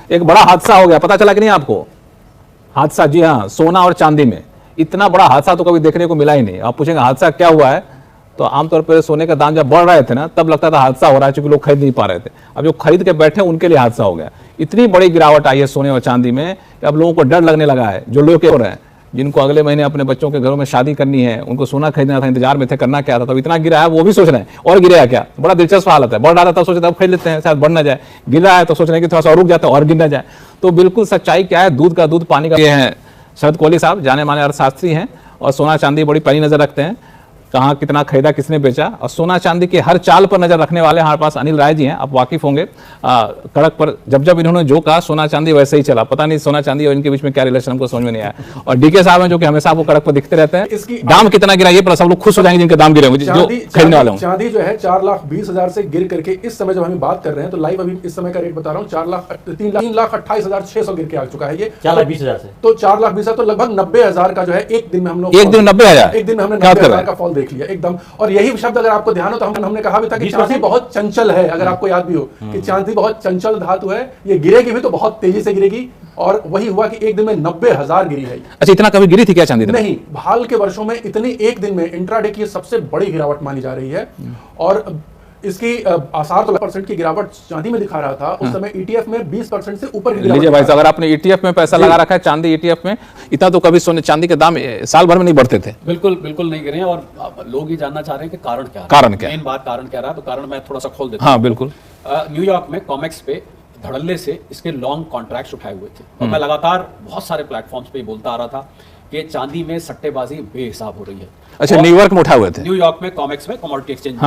एक बड़ा हादसा हो गया, पता चला कि नहीं आपको? हादसा, जी हाँ, सोना और चांदी में इतना बड़ा हादसा तो कभी देखने को मिला ही नहीं। आप पूछेंगे हादसा क्या हुआ है, तो आमतौर पर सोने का दाम जब बढ़ रहे थे ना, तब लगता था हादसा हो रहा है, क्योंकि लोग खरीद नहीं पा रहे थे। अब जो खरीद के बैठे उनके लिए हादसा हो गया। इतनी बड़ी गिरावट आई है सोने और चांदी में कि अब लोगों को डर लगने लगा है। जो लोग हो रहे हैं, जिनको अगले महीने अपने बच्चों के घरों में शादी करनी है, उनको सोना खरीदना था, इंतजार में थे, करना क्या था, तो इतना गिरा है वो भी सोच रहे हैं और गिरेगा क्या। बड़ा दिलचस्प हालत है। बढ़ रहा था तब सोचते अब खरीद लेते हैं, शायद बढ़ ना जाए। गिर रहा है तो सोच रहे हैं कि थोड़ा सा और रुक जाता है और गिर ना जाए। तो बिल्कुल सच्चाई क्या है, दूध का दूध पानी का। ये हैं शरद कोहली साहब, जाने माने अर्थशास्त्री हैं और सोना चांदी बड़ी पैनी नजर रखते हैं, कहाँ कितना खरीदा, किसने बेचा, और सोना चांदी के हर चाल पर नजर रखने वाले हमारे पास अनिल राय जी हैं। आप वाकिफ होंगे, कड़क पर जब जब इन्होंने जो कहा सोना चांदी वैसे ही चला। पता नहीं सोना चांदी और इनके बीच में क्या रिलेशन, हमको समझ में नहीं आया। और डीके साहब हैं जो कि हमेशा आपको कड़क पर दिखते रहते हैं। दाम कितना गिरा ये पर सब लोग खुश हो जाएंगे जिनके दाम गिरे होंगे, जो खरीदने वाले होंगे। चांदी जो है 4,20,000 से गिर करके इस समय जब हम बात कर रहे हैं, तो लाइव अभी इस समय का रेट बता रहा हूँ, 3,28,600 गिर के आ चुका है ये 4,20,000 से। तो 4,20,000 तो लगभग 90,000 का जो है एक दिन में हम लोग, एक दिन 90,000, एक दिन में हमने 90,000 का फॉल देख लिया एकदम। और यही शब्द अगर आपको ध्यान हो तो हमने कहा भी था कि चांदी बहुत चंचल है। अगर आपको याद भी हो कि चांदी बहुत चंचल धातु है, ये गिरेगी भी तो बहुत तेजी से गिरेगी। और वही हुआ कि एक दिन में 90,000 गिरी है। अच्छा, इतना कभी गिरी थी क्या चांदी? नहीं, हाल के वर्षों में इतनी एक दिन में इंट्राडे की सबसे बड़ी गिरावट मानी जा रही है। और इसकी आसार तो 10% की गिरावट चांदी में दिखा रहा था उस समय। ईटीएफ में 20% से ऊपर की गिरावट। लीजिए भाई साहब, अगर आपने ईटीएफ में पैसा लगा रखा है, चांदी ईटीएफ में, इतना तो कभी सोने चांदी के दाम साल भर में नहीं बढ़ते थे। बिल्कुल बिल्कुल नहीं गिरे हैं। और लोग ये जानना चाह रहे हैं कि कारण क्या है, कारण क्या है, मेन बात कारण क्या रहा। तो कारण मैं थोड़ा सा खोल देता हूं। हाँ बिल्कुल। न्यूयॉर्क में कॉमेक्स पे धड़ल्ले से इसके लॉन्ग कॉन्ट्रैक्ट्स उठाए हुए थे। और मैं लगातार बहुत सारे प्लेटफॉर्म्स पे बोलता आ रहा था कि चांदी में सट्टेबाजी बेहिसाब हो रही है। अच्छा, न्यूयॉर्क में उठाए हुए थे? न्यूयॉर्क में कॉमेक्स में कमोडिटी एक्सचेंज,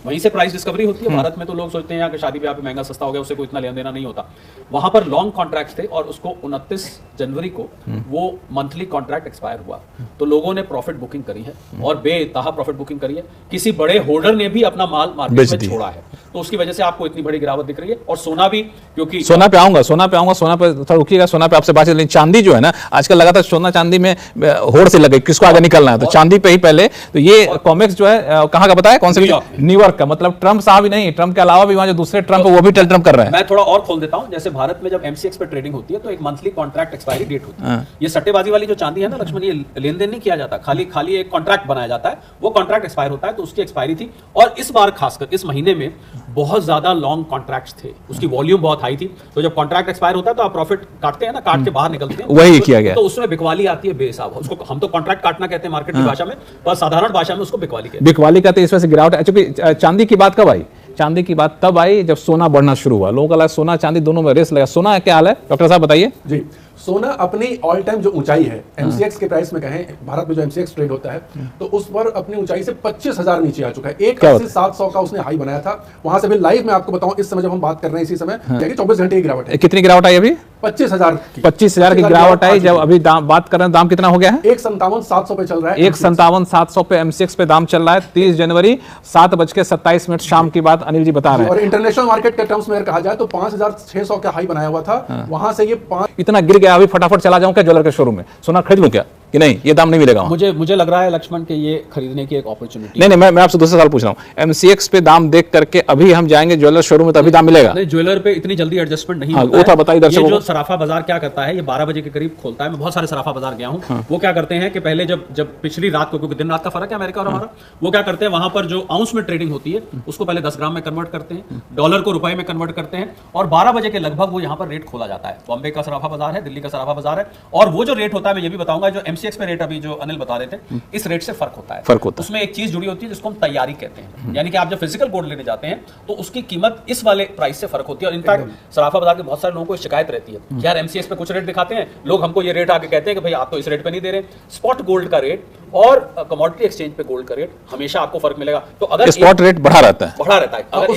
वहीं से प्राइस डिस्कवरी होती है। भारत में तो लोग सोचते हैं कि शादी ब्याह पे महंगा सस्ता हो गया, उससे कोई इतना लेना देना नहीं होता। वहां पर लॉन्ग कॉन्ट्रैक्ट्स थे और उसको 29 जनवरी को वो मंथली कॉन्ट्रैक्ट एक्सपायर हुआ। तो लोगों ने प्रॉफिट बुकिंग करी है और बेतहा प्रॉफिट बुकिंग करी है। किसी बड़े होल्डर ने भी अपना माल मार्केट में छोड़ा है, तो उसकी वजह से आपको इतनी बड़ी गिरावट दिख रही है। और सोना भी, क्योंकि सोना पे आऊंगा, सोना पे थोड़ा रुकिएगा, सोना पे आपसे बातचीत। चांदी जो है ना, आजकल लगातार सोना चांदी में होड़ से लगे, किसको आगे निकलना है, तो चांदी पे ही पहले। तो ये कॉमेक्स जो है कहां का बताया, कौन से? न्यूयॉर्क का। मतलब ट्रंप साहब ही नहीं, ट्रंप के अलावा भी वहां जो दूसरे ट्रंप वो भी ट्रंप कर रहे हैं। मैं थोड़ा और खोल देता हूं। जैसे भारत में जब एमसीएक्स पे ट्रेडिंग होती है तो एक मंथली कॉन्ट्रैक्ट एक्सपायरी डेट होती है। ये सट्टेबाजी वाली जो चांदी है ना लक्ष्मण, ये लेन देन नहीं किया जाता, खाली एक कॉन्ट्रैक्ट बनाया जाता है, वो कॉन्ट्रैक्ट एक्सपायर होता है। तो उसकी एक्सपायरी थी। और इस बार खासकर इस महीने में बहुत ज्यादा लॉन्ग कॉन्ट्रैक्ट्स थे, उसकी वॉल्यूम बहुत हाई थी। तो जब कॉन्ट्रैक्ट एक्सपायर होता है तो आप प्रॉफिट काटते हैं ना, काट के बाहर निकलते हैं, वही किया गया। तो उसमें बिकवाली आती है बेहिसाब। उसको हम तो कॉन्ट्रैक्ट काटना कहते हैं मार्केट की भाषा में, पर साधारण भाषा में उसको बिकवाली कहते हैं। बिकवाली का तो इस वजह से गिरावट है। चूंकि चांदी की बात कब आई? चांदी की बात तब आई जब सोना बढ़ना शुरू हुआ। लोगों का लगा सोना चांदी दोनों में रेस लगा। सोना क्या हाल है डॉक्टर साहब, बताइए जी। सोना अपनी ऑल टाइम जो ऊंचाई है एमसीएक्स के प्राइस में कहें, भारत में जो एमसीएक्स ट्रेड होता है, तो उस पर अपनी ऊंचाई से 25,000 नीचे आ चुका है। 1,80,700 का उसने हाई बनाया था। वहां से भी लाइव में आपको बताऊं, इस समय जब हम बात कर रहे हैं इसी समय 24 घंटे की गिरावट है। कितनी गिरावट आई अभी? 25,000 की गिरावट आई। जब अभी बात कर रहे हैं, दाम कितना हो गया है? 1,57,700 पे चल रहा है। 1,57,700 पे एमसीएक्स पे दाम चल रहा है। 30 जनवरी 7:27 शाम की बात अनिल जी बता रहे हैं। और इंटरनेशनल मार्केट के टर्म्स में अगर कहा जाए तो 5,600 का हाई बनाया हुआ था। वहां से ये इतना गिर गया। अभी फटाफट चला जाऊं क्या ज्वेलर के शोरूम में, सोना खरीद लूं क्या कि नहीं? ये दाम नहीं मिलेगा। मुझे लग रहा है लक्ष्मण के ये खरीदने की एक अपॉर्चुनिटी। नहीं, मैं आपसे दूसरा सवाल पूछ रहा हूं। एमसीएक्स पे दाम देख करके अभी हम जाएंगे ज्वेलर शोरूम में, तभी दाम मिलेगा? नहीं, ज्वेलर पे इतनी जल्दी एडजस्टमेंट नहीं होता है। वो था बताइए दर्शकों को। जो सराफा बाजार क्या करता है, ये 12 बजे के करीब खोलता है। मैं बहुत सारे सराफा बाजार गया हूं। वो क्या करते हैं कि पहले जब पिछली रात को, क्योंकि दिन रात का फर्क है अमेरिका और हमारा, वो क्या करते हैं, वहां पर जो आउंस में ट्रेडिंग होती है उसको पहले 10 ग्राम में कन्वर्ट करते हैं, डॉलर को रुपए में कन्वर्ट करते हैं, और 12 बजे के लगभग वो यहाँ पर रेट खोला जाता है। बॉम्बे का सराफा बाजार है, दिल्ली का सराफा बाजार है। और वो जो रेट होता है, मैं ये भी बताऊंगा, जो एमसीएक्स पे रेट अभी जो अनिल बता रहे थे, इस रेट से फर्क होता है। उसमें एक चीज जुड़ी होती है जिसको हम तैयारी कहते हैं। यानी कि आप जब फिजिकल गोल्ड लेने जाते हैं तो उसकी कीमत इस वाले प्राइस से फर्क होती है। और इनफैक्ट सराफा बाजार के बहुत सारे लोगों को शिकायत रहती है कि यार एमसीएक्स पे कुछ रेट दिखाते हैं लोग, हमको ये रेट आके कहते हैं कि भाई आप तो इस रेट पे नहीं दे रहे। स्पॉट गोल्ड का रेट और कमोडिटी एक्सचेंज पे गोल्ड का रेट हमेशा आपको फर्क मिलेगा। तो अगर स्पॉट रेट बढ़ा रहता है,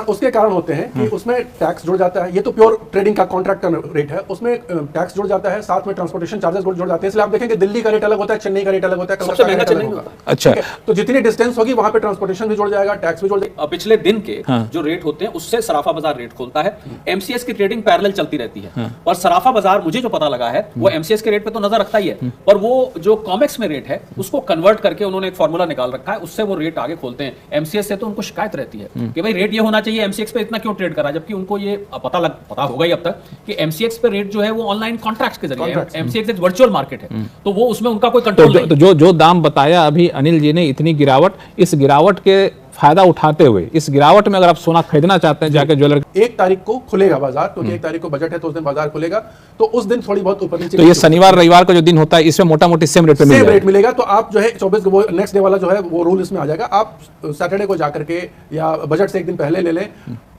उसके कारण होते हैं कि उसमें टैक्स जुड़ जाता है। ये तो प्योर ट्रेडिंग का कॉन्ट्रैक्ट का रेट है, उसमें टैक्स जुड़ जाता है, साथ में ट्रांसपोर्टेशन चार्जेस जुड़ जाते हैं। इसलिए आप देखेंगे दिल्ली दिल्ली का रेट अलग होता है, चेन्नई का रेट अलग होता है, सबसे कलकत्ता का महंगा रेट अलग चेन्नई होगा। अच्छा। ठीक है? तो जितनी डिस्टेंस होगी वहां पे ट्रांसपोर्टेशन भी जुड़ जाएगा, टैक्स भी जुड़ जाएगा। पिछले दिन के जो रेट होते हैं उससे सराफा बाजार रेट खोलता है। एमसीएक्स की ट्रेडिंग पैरेलल चलती रहती है, और सराफा बाजार मुझे जो पता लगा है वो एमसीएक्स के रेट पे तो नजर रखता ही है, पर वो जो कॉमेक्स में रेट है उसको कन्वर्ट करके उन्होंने एक फॉर्मूला निकाल रखा है, उससे वो रेट आगे खोलते हैं। एमसीएक्स से तो उनको शिकायत रहती है कि भाई रेट ये होना चाहिए, एमसीएक्स पे इतना क्यों ट्रेड करा, जबकि उनको ये पता होगा ही अब तक कि एमसीएक्स पे रेट जो है वो ऑनलाइन कॉन्ट्रैक्ट्स के जरिए, एमसीएक्स एक वर्चुअल मार्केट है, तो वो उसमें उनका कोई कंट्रोल नहीं। तो जो दाम बताया अभी अनिल जी ने, इतनी गिरावट, इस गिरावट के फायदा उठाते हुए इस गिरावट में अगर आप सोना खरीदना चाहते हैं जाके ज्वेलर, 1 तारीख को खुलेगा बाजार, क्योंकि 1 तारीख को बजट है तो उस दिन बाजार खुलेगा, तो उस दिन थोड़ी बहुत ऊपर नीचे, तो ये शनिवार रविवार का जो दिन होता है इसमें मोटा मोटी सेम रेट पे मिल सेम जाएगा। रेट मिलेगा। तो आप जो है 24 वो नेक्स्ट डे वाला जो है वो रूल इसमें आ जाएगा। आप सैटरडे को जाकर के या बजट से एक दिन पहले ले लें।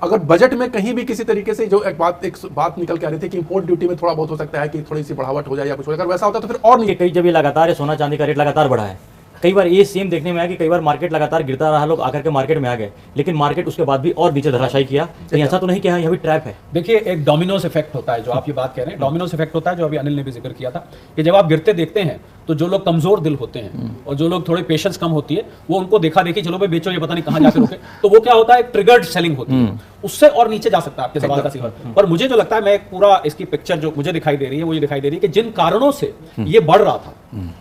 अगर बजट में कहीं भी किसी तरीके से जो एक बात निकल के आ रही थी कि इंपोर्ट ड्यूटी में थोड़ा बहुत हो सकता है कि थोड़ी सी बढ़ावट हो जाए या कुछ हो जाए, अगर वैसा होता तो फिर और नहीं। कई जब ये लगातार ये सोना चांदी का रेट लगातार बढ़ा है, कई बार ये सेम देखने में आया कि कई बार मार्केट लगातार गिरता रहा, लोग आकर के मार्केट में आ गए, लेकिन मार्केट उसके बाद भी और नीचे धराशायी किया। कहीं ऐसा तो नहीं कि हाँ यह भी ट्रैप है? देखिए, एक डोमिनोज इफेक्ट होता है, जो आप ये बात कह रहे हैं, डोमिनोज इफेक्ट होता है, जो अभी अनिल ने भी जिक्र किया था कि जब आप गिरते देखते हैं तो जो लोग कमजोर दिल होते हैं और जो लोग थोड़े पेशेंस कम होती है, वो उनको देखा देखी चलो भाई बेचो, ये पता नहीं कहां जाके रुके, तो वो क्या होता है, ट्रिगर्ड सेलिंग होती है, उससे और नीचे जा सकता है आपके सवाल का सीधा। पर मुझे जो लगता है, मैं एक पूरा इसकी पिक्चर जो मुझे दिखाई दे रही है वो ये दिखाई दे रही है कि जिन कारणों से ये बढ़ रहा था,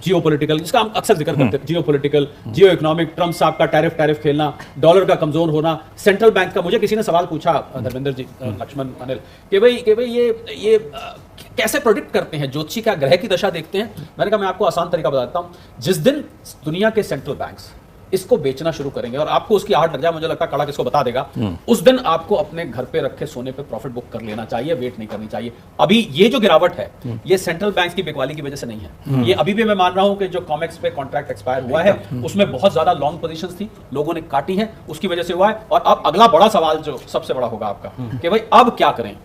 जियोपॉलिटिकल, जिसका हम अक्सर जिक्र करते हैं, जियोपॉलिटिकल, जियो इकोनॉमिक, ट्रम्प साहब का टैरिफ खेलना, डॉलर का कमजोर होना, सेंट्रल बैंक का, मुझे किसी ने सवाल पूछा धर्मेंद्र जी, लक्ष्मण, अनिल, कि भाई ये कैसे प्रोडिक्ट करते हैं, ज्योतिषी क्या ग्रह की दशा देखते हैं? मैंने कहा मैं आपको आसान तरीका बताता हूं। जिस दिन दुनिया के सेंट्रल बैंक्स इसको बेचना शुरू करेंगे और आपको उसकी आहट लग जाए, मुझे लगता है कड़ा किसको बता देगा, उस दिन आपको अपने घर पे रखे सोने पे प्रॉफिट बुक कर लेना चाहिए, वेट नहीं करनी चाहिए। अभी ये जो गिरावट है ये सेंट्रल बैंक की बिकवाली की वजह से नहीं है, ये अभी भी मैं मान रहा हूं कि जो कॉमेक्स पे कॉन्ट्रैक्ट एक्सपायर हुआ है उसमें बहुत ज्यादा लॉन्ग पोजीशंस थी, लोगों ने काटी है, उसकी वजह से हुआ है। और अब अगला बड़ा सवाल जो सबसे बड़ा होगा आपका कि भाई अब क्या करें,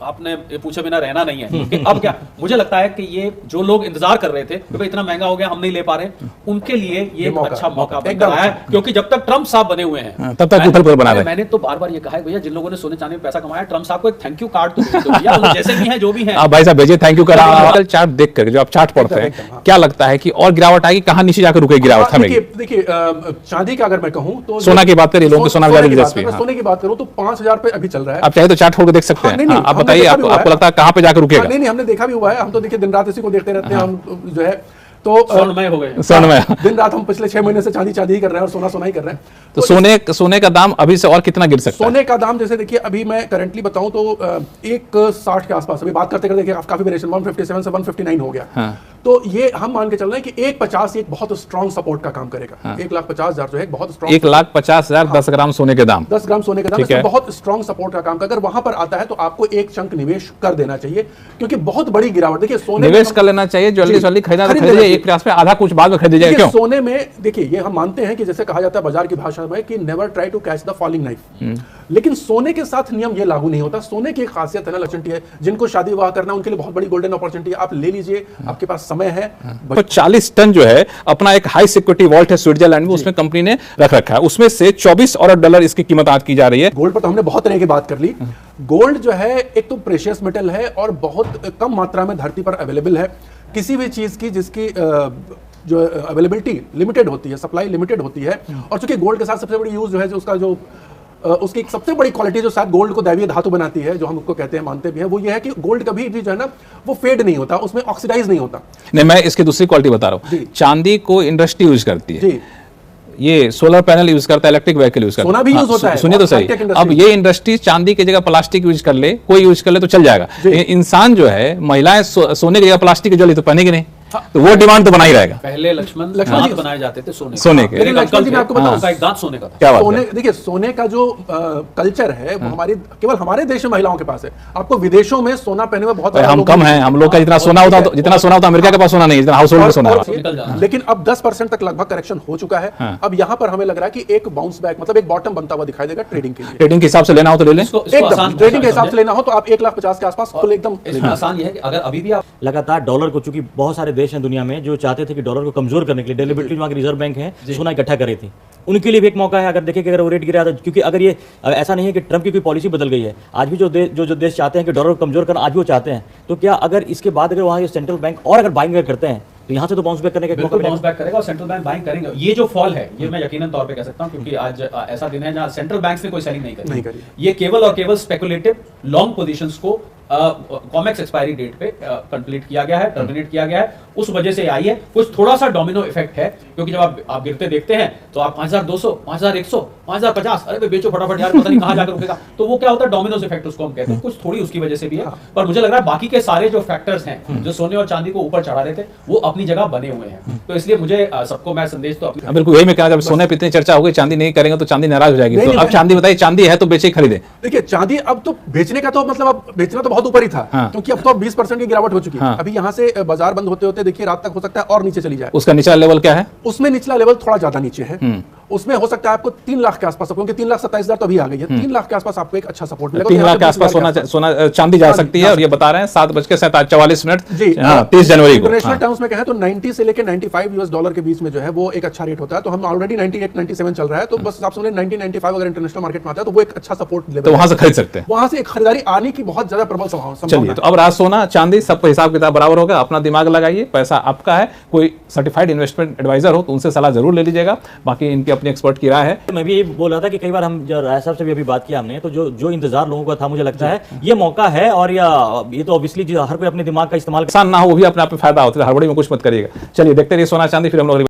आपने ये पूछे बिना रहना नहीं है कि अब क्या। मुझे लगता है कि ये जो लोग इंतजार कर रहे थे कि भाई इतना महंगा हो गया हम नहीं ले पा रहे, उनके लिए ये एक अच्छा मौका बनकर आया है, क्योंकि जब तक ट्रम्प साहब बने हुए हैं तब तक उथल-पुथल बना रहे। मैंने तो बार-बार ये कहा है भैया, जिन लोगों ने सोने चांदी में पैसा कमाया, ट्रम्प साहब को एक थैंक यू कार्ड तो भेज दो भैया, वो जैसे भी हैं जो भी हैं। आप भाई साहब भेजिए, थैंक यू करा। आजकल चार्ट देख कर जो आप चार्ट पढ़ते हैं, क्या लगता है कि और गिरावट आएगी, कहां नीचे जाकर रुकेगी गिरावट? थमेगी? देखिए चांदी का अगर मैं कहूं तो सोना की बात करिए, लोगों की सोना बाजार दिलचस्पी। सोने की बात करूं तो 5000 पे अभी चल रहा है। आप चाहे तो चार्ट खोल के देख सकते हैं। आप बताइए, आपको लगता है कहां पे जाकर रुकेगा? नहीं, हमने देखा भी हुआ है, हम तो देखिए दिन रात इसी को देखते रहते हैं, हम जो है तो स्वर्णमय हो गए, स्वर्णमय। दिन रात हम पिछले 6 महीने से चांदी ही कर रहे हैं और सोना ही कर रहे हैं। तो सोने का दाम अभी से और कितना गिर सकता है? सोने का दाम जैसे देखिए अभी मैं करंटली बताऊं तो 160 के आसपास, अभी बात करते करते देखिए काफी वेरिएशन 157 से 159 हो गया। हाँ। तो ये हम मान के चल रहे हैं कि 150 एक बहुत स्ट्रॉन्ग सपोर्ट का काम करेगा। हाँ। 1,50,000 जो है बहुत स्ट्रॉन्ग, 1,50,000 10 ग्राम सोने के दाम, 10 ग्राम सोने का दाम, ठीक है। इसमें बहुत स्ट्रॉन्ग सपोर्ट का काम कर, अगर वहां पर आता है तो आपको एक चंक निवेश कर देना चाहिए, क्योंकि बहुत बड़ी गिरावट देखिए सोने निवेश कर लेना चाहिए। ज्वेलरी खरीदना तो खरीदिए, एक प्रयास में आधा कुछ बाद में खरीद लीजिएगा। क्यों? सोने में देखिए ये हम मानते हैं कि जैसे कहा जाता है बाजार की भाषा में कि never try to catch the falling knife, लेकिन सोने के साथ नियम ये लागू नहीं होता। सोने की एक खासियत है ना लक्ष्मण है, जिनको शादी विवाह करना है उनके लिए बहुत बड़ी गोल्डन अपॉर्चुनिटी है, आप ले लीजिए, आपके पास समय है। तो 40 टन जो है अपना एक हाई सिक्योरिटी वॉल्ट है स्विट्जरलैंड में, उसमें कंपनी ने रख रखा है, उसमें से 24 अरब डॉलर इसकी कीमत आज की जा रही है। गोल्ड पर तो हमने बहुत तरह की बात कर ली। गोल्ड जो है एक तो प्रेशियस मेटल है और बहुत कम मात्रा में धरती पर अवेलेबल है। किसी भी चीज की जिसकी जो अवेलेबिलिटी लिमिटेड होती है, सप्लाई लिमिटेड होती है, और चूंकि गोल्ड के साथ सबसे बड़ी यूज जो है, जो उसका जो उसकी एक सबसे बड़ी क्वालिटी जो शायद गोल्ड को दैवीय धातु बनाती है, जो हम उसको कहते हैं, मानते भी हैं, वो ये है कि गोल्ड कभी भी जो है ना वो फेड नहीं होता, उसमें ऑक्सीडाइज नहीं होता। नहीं, मैं इसकी दूसरी क्वालिटी बता रहा हूँ। चांदी को इंडस्ट्री यूज करती है जी, ये सोलर पैनल यूज करता है, इलेक्ट्रिक व्हीकल यूज करता है, सोना भी यूज होता है। सुनिए तो सही, अब ये इंडस्ट्री चांदी की जगह प्लास्टिक यूज कर ले, कोई यूज कर ले तो चल जाएगा। इंसान जो है, महिलाएं सोने की जगह प्लास्टिक की ज्वेलरी तो पहनेगी नहीं, तो वो डिमांड तो बना ही रहेगा। पहले लक्ष्मण दांत बनाए जाते थे सोने के। लेकिन लक्ष्मण जी मैं आपको बताऊं, एक दांत सोने का था। क्या बात सोने, है? देखिए सोने का जो कल्चर है वो केवल हमारे देश में महिलाओं के पास है। आपको विदेशों में सोना पहने में बहुत हम कम हैं, हम लोग का जितना सोना होता अमेरिका के पास सोना नहीं, जितना हाउस होल्ड में सोना है। लेकिन अब 10% तक लगभग करेक्शन हो चुका है। अब यहाँ पर हमें लग रहा है कि एक बाउंस बैक, मतलब एक बॉटम बनता हुआ दिखाई देगा ट्रेडिंग के लिए। ट्रेडिंग के हिसाब से लेना हो तो ले लें, एकदम ट्रेडिंग के हिसाब से लेना हो तो आप 1,50,000 के आसपास फुल एकदम। इसमें आसान ये है कि अगर अभी भी आप लगातार डॉलर को, चूंकि बहुत सारे देश हैं दुनिया में जो चाहते थे कि डॉलर को कमजोर करने के लिए डेलिबरेटली वहाँ की रिजर्व बैंक है सोना इकट्ठा कर रही थी, उनके लिए भी एक मौका है। अगर देखें कि अगर वो रेट गिरा, क्योंकि अगर ये ऐसा नहीं है कि ट्रम्प की कोई पॉलिसी बदल गई है, आज भी जो देश चाहते हैं कि डॉलर को कमजोर करना, आज भी वो चाहते हैं, तो क्या अगर इसके बाद अगर वहाँ सेंट्रल बैंक और अगर बाइंग करते हैं तो यहाँ से तो बाउंस बैक करने का एक मौका बिल्कुल मिलेगा। बाउंस बैक करेगा और सेंट्रल बैंक बाइंग करेंगे। ये जो फॉल है ये मैं यकीनन तौर पे कह सकता हूं क्योंकि आज ऐसा दिन है जहां सेंट्रल बैंक्स ने कोई सेलिंग नहीं करी। ये केवल और केवल स्पेकुलेटिव लॉन्ग पोजीशंस को कॉमेक्स एक्सपायरी डेट पे कंप्लीट किया गया है, टर्मिनेट किया गया है, उस वजह से आई है। कुछ थोड़ा सा डोमिनो इफेक्ट है क्योंकि जब आप गिरते देखते हैं तो आप 5200, 5100, 5050, अरे बेचो फटाफट यार, पता नहीं कहां जाकर रुकेगा, तो वो क्या होता है, डोमिनोज इफेक्ट उसको हम कहते हैं। कुछ थोड़ी उसकी वजह से भी है, पर मुझे लग रहा है बाकी के सारे जो फैक्टर्स हैं जो सोने और चांदी को ऊपर चढ़ा रहे थे वो अपनी जगह बने हुए हैं। तो इसलिए मुझे सबको मैं संदेश तो अपनी बिल्कुल यही मैं कहना, जब सोने पे इतनी चर्चा होगी, चांदी नहीं करेंगे तो चांदी नाराज हो जाएगी। तो अब चांदी बताइए, चांदी है तो बेचे खरीदे। देखिए चांदी अब तो बेचने का तो मतलब अब बेचना तो बहुत ऊपर ही था, क्योंकि अब तो 20% की गिरावट हो चुकी है। अभी यहाँ से बाजार बंद होते होते देखिए रात तक हो सकता है और नीचे चली जाए। उसका निचला लेवल क्या है? उसमें निचला लेवल थोड़ा ज्यादा नीचे है, उसमें हो सकता है आपको 3 लाख के आसपास, क्योंकि 3,27,000 तो अभी आ गई है, 3 लाख के आसपास आपको एक अच्छा सपोर्ट मिलेगा। 3 लाख के आसपास सोना चांदी जा सकती है। और ये बता रहे हैं 7:44 जी 30 जनवरी को। इंटरनेशनल टर्म्स में कहें तो 90 से लेकर 95 यूएस डॉलर के बीच में जो है वो एक अच्छा रेट होता है। तो हम ऑलरेडी 98 97 चल रहा है, तो बस आप समझ 90 95 अगर इंटरनेशनल मार्केट में आता है तो वो एक अच्छा सपोर्ट लेवल, तो वहां से खरीद सकते हैं। वहां से एक खरीदारी आने की बहुत ज्यादा प्रबल संभावना चलिए, है। तो अब राज सोना चांदी सबको हिसाब किताब बराबर होगा। अपना दिमाग लगाइए, पैसा आपका है। कोई सर्टिफाइड इन्वेस्टमेंट एडवाइजर हो तो उनसे सलाह जरूर ले लीजिएगा। बाकी इनकी अपनी एक्सपर्ट की राय है। मैं भी ये बोल रहा था कि कई बार हम जो राय साहब से भी अभी बात किया हमने, तो जो इंतजार लोगों का था, मुझे लगता है ये मौका है। और ये तो ऑब्वियसली हर कोई अपने दिमाग का इस्तेमाल नुकसान ना हो, वो भी अपने आप में फायदा होता है। हड़बड़ी में कुछ मत करिएगा। चलिए देखते रहिए सोना चांदी, फिर हम लोग